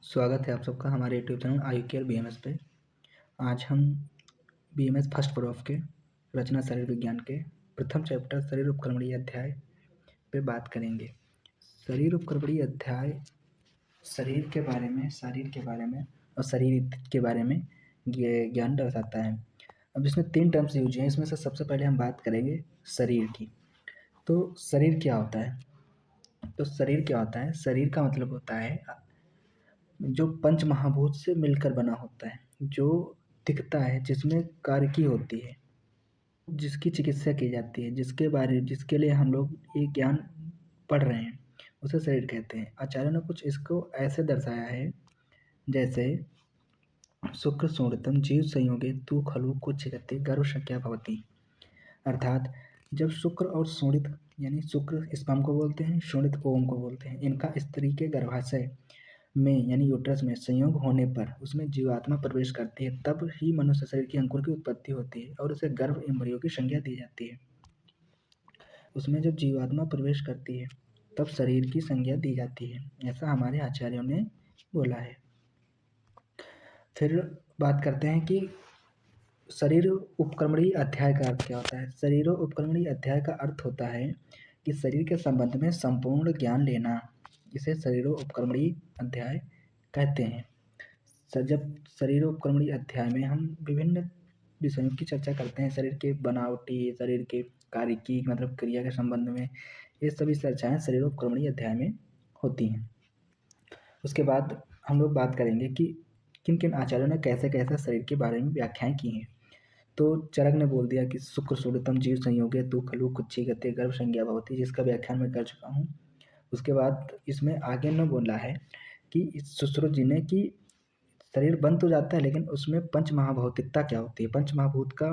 स्वागत है आप सबका हमारे यूट्यूब चैनल आयु केयर बीएमएस पे। आज हम बीएमएस फर्स्ट प्रॉफ के रचना शरीर विज्ञान के प्रथम चैप्टर शरीर उपक्रमणीय अध्याय पे बात करेंगे। शरीर उपक्रमणीय अध्याय शरीर के बारे में और शरीर के बारे में ज्ञान दर्शाता है। अब इसमें 3 टर्म्स यूज हैं। इसमें से सबसे पहले हम बात करेंगे शरीर की। तो शरीर क्या होता है? शरीर का मतलब होता है जो पंच महाभूत से मिलकर बना होता है, जो दिखता है, जिसमें कार्य होती है, जिसकी चिकित्सा की जाती है, जिसके लिए हम लोग ये ज्ञान पढ़ रहे हैं, उसे शरीर कहते हैं। आचार्यों ने कुछ इसको ऐसे दर्शाया है, जैसे शुक्र शोणितम जीव संयोगे तू खलु कुक्षिगते गर्भ शक्या भवति। अर्थात जब शुक्र और शोणित यानी शुक्र स्पर्म को बोलते हैं, शोणित ओवम को बोलते हैं, इनका स्त्री के गर्भाशय में यानी यूट्रस में संयोग होने पर उसमें जीवात्मा प्रवेश करती है, तब ही मनुष्य शरीर की अंकुर की उत्पत्ति होती है और उसे गर्भ एम्ब्रियो की संज्ञा दी जाती है। उसमें जब जीवात्मा प्रवेश करती है तब शरीर की संज्ञा दी जाती है, ऐसा हमारे आचार्यों ने बोला है। फिर बात करते हैं कि शरीर उपक्रमणीय अध्याय का अर्थ क्या होता है। शरीर उपक्रमणीय अध्याय का अर्थ होता है कि शरीर के संबंध में संपूर्ण ज्ञान लेना, इसे शरीर उपक्रमणीय अध्याय कहते हैं। जब शरीर उपक्रमणीय अध्याय में हम विभिन्न विषयों की चर्चा करते हैं, शरीर के बनावटी, शरीर के कार्य की मतलब क्रिया के संबंध में, ये सभी चर्चाएं शरीर उपक्रमणीय अध्याय में होती हैं। उसके बाद हम लोग बात करेंगे कि किन किन आचार्यों ने कैसे कैसे शरीर के बारे में व्याख्याएं की हैं। तो चरक ने बोल दिया कि शुक्र शोणितम जीव संयोगे तू खलु कुक्षिगते गर्भ संज्ञा भवति, जिसका व्याख्यान मैं कर चुका हूँ। उसके बाद इसमें आगे ने बोला है कि सुश्रुत जी ने कि शरीर बन तो जाता है, लेकिन उसमें पंच महाभौतिकता क्या होती है, पंच महाभूत का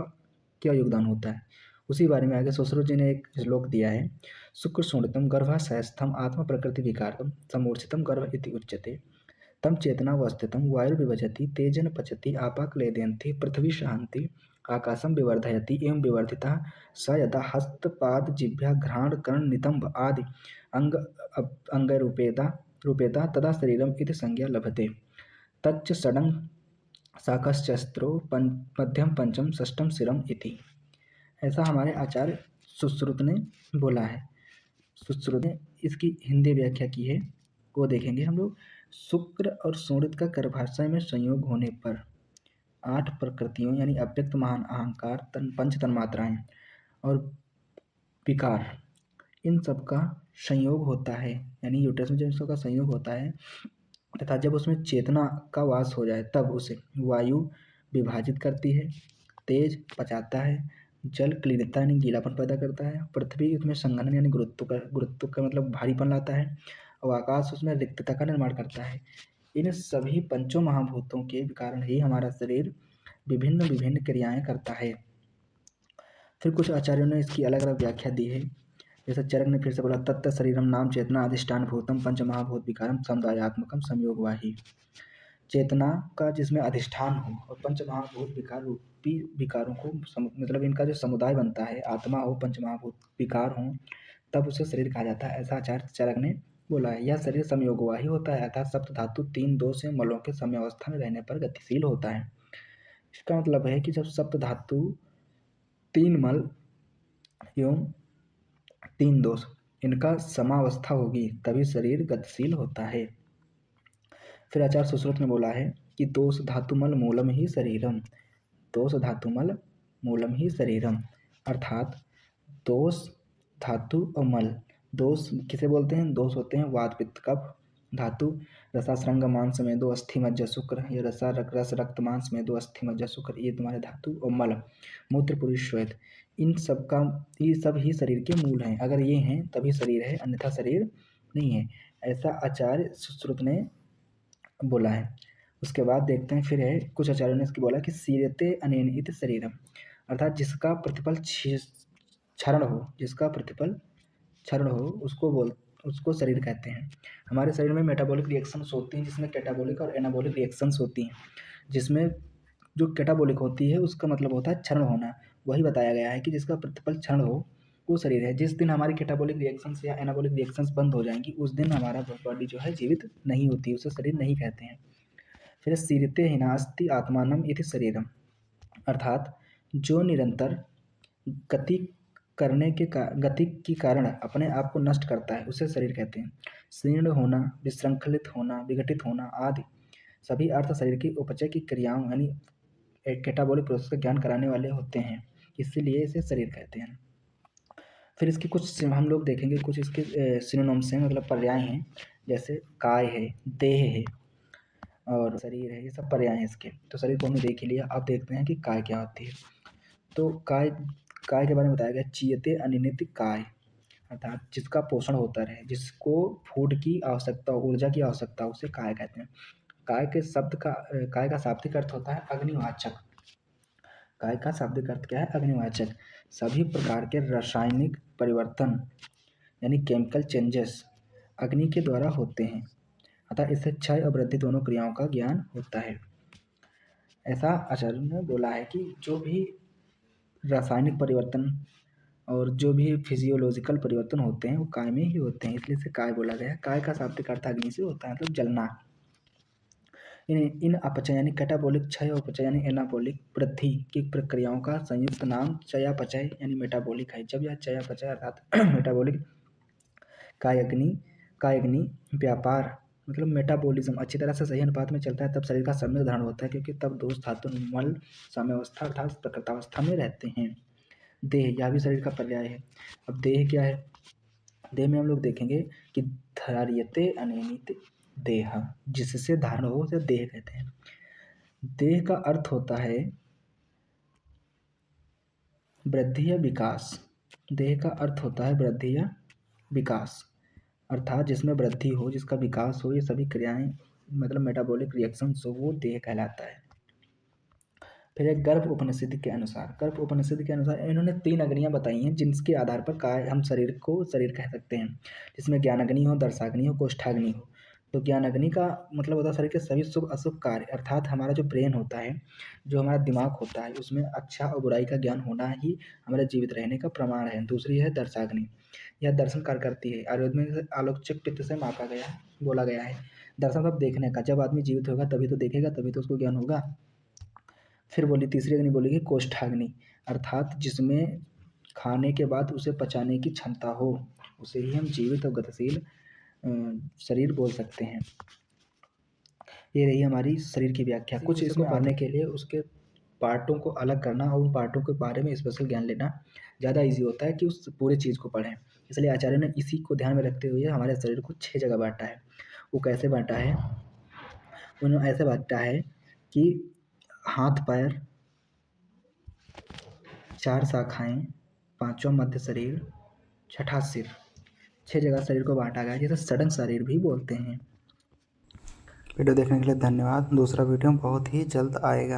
क्या योगदान होता है, उसी बारे में आगे सुश्रुत जी ने एक श्लोक दिया है। शुक्र शोणितम गर्भाशयस्थम आत्म प्रकृति विकारम समूर्छितम गर्भ इति उच्यते तम चेतनावस्थितम वायुर्विभजति तेजन पचति आपाक्लेदयन्ति पृथ्वी शान्ति आकाशम विवर्धयति एवं विवर्धिता स यदा हस्तपाद जिह्वा घ्राण कर्ण नितंब आदि अंगरूपेता तदा शरीरम इति संज्ञा लभते तच्च षडंग शाकश्चस्त्रो मध्यम पंचम षष्ठम शिरम इति। ऐसा हमारे आचार्य सुश्रुत ने बोला है। सुश्रुत ने इसकी हिंदी व्याख्या की है, वो देखेंगे हम लोग। शुक्र और शोणित का गर्भाशय में संयोग होने पर 8 प्रकृतियों यानी अव्यक्त महान अहंकार पंच तन्मात्राएं और विकार, इन सब का संयोग होता है, यानी यूट्रस में जब इन सब का संयोग होता है तथा जब उसमें चेतना का वास हो जाए तब उसे वायु विभाजित करती है, तेज पचाता है, जल क्लीनता यानी गीलापन पैदा करता है, पृथ्वी उसमें संघनन यानी गुरुत्व का मतलब भारीपन लाता है, और आकाश उसमें रिक्तता का निर्माण करता है। इन सभी पंचों महाभूतों के कारण ही हमारा शरीर विभिन्न विभिन्न क्रियाएं करता है। फिर कुछ आचार्यों ने इसकी अलग अलग व्याख्या दी है। जैसे चरक ने फिर से बोला तत्त शरीरम नाम चेतना अधिष्ठान भूतम पंच महाभूत विकारम समुदायात्मकम संयोगवाही। चेतना का जिसमें अधिष्ठान हो और पंच महाभूत विकार रूपी विकारों को मतलब इनका जो समुदाय बनता है, आत्मा हो, पंच महाभूत विकार हो, तब उसे शरीर कहा जाता है, ऐसा आचार्य चरक ने बोला है। यह शरीर संयोगवाही होता है, अर्थात सप्त धातु 3 दोष से मलों के समयावस्था में रहने पर गतिशील होता है। इसका मतलब है कि जब सप्त धातु 3 मल एवं 3 दोष इनका समावस्था होगी तभी शरीर गतिशील होता है। फिर आचार्य सुश्रुत ने बोला है कि दोष धातुमल मूलम ही शरीरम, दोष धातुमल मूलम ही शरीरम, अर्थात दोष धातु और मल, दोष किसे बोलते हैं, दोष होते हैं वात पित्त कफ धातु, रसाश्रंग मांस में 2 अस्थि मज्जा शुक्र, ये रस रक्त मांस में 2 अस्थि मज्जा शुक्र, ये तुम्हारे धातु, और मल मूत्र पुरुष श्वेत, इन सब का ये सब ही शरीर के मूल हैं। अगर ये हैं तभी शरीर है, अन्यथा शरीर नहीं है, ऐसा आचार्य सुश्रुत ने बोला है। उसके बाद देखते हैं फिर है कुछ आचार्यों ने इसकी बोला कि सीरते अनेन इत शरीरम, अर्थात जिसका प्रतिफल क्षरण हो, जिसका प्रतिफल क्षरण हो उसको शरीर कहते हैं। हमारे शरीर में मेटाबॉलिक रिएक्शंस होती हैं, जिसमें कैटाबॉलिक और एनाबॉलिक रिएक्शंस होती हैं। जिसमें जो कैटाबॉलिक होती है उसका मतलब होता है क्षरण होना, वही बताया गया है कि जिसका प्रतिफल क्षरण हो वो शरीर है। जिस दिन हमारी कैटाबॉलिक रिएक्शंस या एनाबॉलिक रिएक्शंस बंद हो जाएंगी उस दिन हमारा बॉडी जो है जीवित नहीं होती, उसे शरीर नहीं कहते हैं। फिर सीरते हिनास्ति आत्मानम इति शरीरम, अर्थात जो निरंतर गति गति के कारण अपने आप को नष्ट करता है उसे शरीर कहते हैं। शीर्ण होना, विशृंखलित होना, विघटित होना आदि सभी अर्थ शरीर की उपचय की क्रियाओं यानी कैटाबॉलिक प्रोसेस का ज्ञान कराने वाले होते हैं, इसीलिए इसे शरीर कहते हैं। फिर इसके कुछ हम लोग देखेंगे, कुछ इसके सिनोनिम्स हैं, मतलब पर्याय हैं, जैसे काय है, देह है और शरीर है, ये सब पर्याय हैं इसके। तो शरीर को हमने देख ही लिया, अब देखते हैं कि काय क्या होती है। तो काय के बारे में बताया गया, चीयते अनिनित काय, अर्थात जिसका पोषण होता रहे, जिसको फूड की आवश्यकता, ऊर्जा की आवश्यकता, उसे काय कहते हैं। काय का शाब्दिक अर्थ होता है अग्निवाचक। काय का शाब्दिक अर्थ क्या है? अग्निवाचक। सभी प्रकार के रासायनिक परिवर्तन यानी केमिकल चेंजेस अग्नि के द्वारा होते हैं, अतः इससे क्षय और वृद्धि दोनों क्रियाओं का ज्ञान होता है। ऐसा आचार्य ने बोला है कि जो भी रासायनिक परिवर्तन और जो भी फिजियोलॉजिकल परिवर्तन होते हैं वो काय में ही होते हैं, इसलिए इसे काय बोला गया है। काय का शाब्दिक अर्थ अग्नि से होता है, मतलब जलना। इन अपचय यानी कैटाबॉलिक क्षय और अपचय यानी एनाबॉलिक वृद्धि की प्रक्रियाओं का संयुक्त नाम चयापचय यानी मेटाबॉलिक है। जब यह चयापचय अर्थात मेटाबॉलिक कायग्नि व्यापार मतलब मेटाबॉलिज्म अच्छी तरह से सही अनुपात में चलता है तब शरीर का सम्यक धारण होता है, क्योंकि तब दोष धातु मल साम्यावस्था अर्थात प्रकृतावस्था में रहते हैं। देह, यह भी शरीर का पर्याय है। अब देह क्या है? देह में हम लोग देखेंगे कि धार्यते अनियमित देह, जिससे धारण हो उसे देह कहते हैं। देह का अर्थ होता है वृद्धि या विकास। देह का अर्थ होता है वृद्धि या विकास, अर्थात जिसमें वृद्धि हो, जिसका विकास हो, ये सभी क्रियाएं मतलब मेटाबॉलिक रिएक्शंस हो, वो देह कहलाता है। फिर एक गर्भ उपनिषद के अनुसार इन्होंने 3 अग्नियां बताई हैं जिनके आधार पर काय हम शरीर को शरीर कह सकते हैं, जिसमें ज्ञानाग्नि हो, दर्शाग्नि हो, कोष्ठाग्नि हो। तो ज्ञानाग्नि का मतलब होता है शरीर के सभी शुभ अशुभ कार्य, अर्थात हमारा जो ब्रेन होता है, जो हमारा दिमाग होता है, उसमें अच्छा और बुराई का ज्ञान होना ही हमारे जीवित रहने का प्रमाण है। दूसरी है दर्शाग्नि, यह दर्शन कार्य करती है। आयुर्वेद में आलोचक पित्त से बोला गया है। दर्शन मतलब देखने का, जब आदमी जीवित होगा तभी तो देखेगा, तभी तो उसको ज्ञान होगा। फिर तीसरी अग्नि बोलेगी कोष्ठाग्नि, अर्थात जिसमें खाने के बाद उसे पचाने की क्षमता हो, उसे ही हम जीवित और गतिशील शरीर बोल सकते हैं। ये रही हमारी शरीर की व्याख्या। कुछ इसमें पढ़ने के लिए उसके पार्टों को अलग करना और उन पार्टों के बारे में स्पेशल ज्ञान लेना ज़्यादा ईजी होता है कि उस पूरे चीज़ को पढ़ें। इसलिए आचार्य ने इसी को ध्यान में रखते हुए हमारे शरीर को 6 जगह बांटा है। वो कैसे बांटा है? उन्होंने ऐसे बांटा है कि हाथ पैर, 4 शाखाएं, 5वां मध्य शरीर, 6ठा सिर, 6 जगह शरीर को बांटा गया है, जिसे सडन शरीर भी बोलते हैं। वीडियो देखने के लिए धन्यवाद। दूसरा वीडियो बहुत ही जल्द आएगा।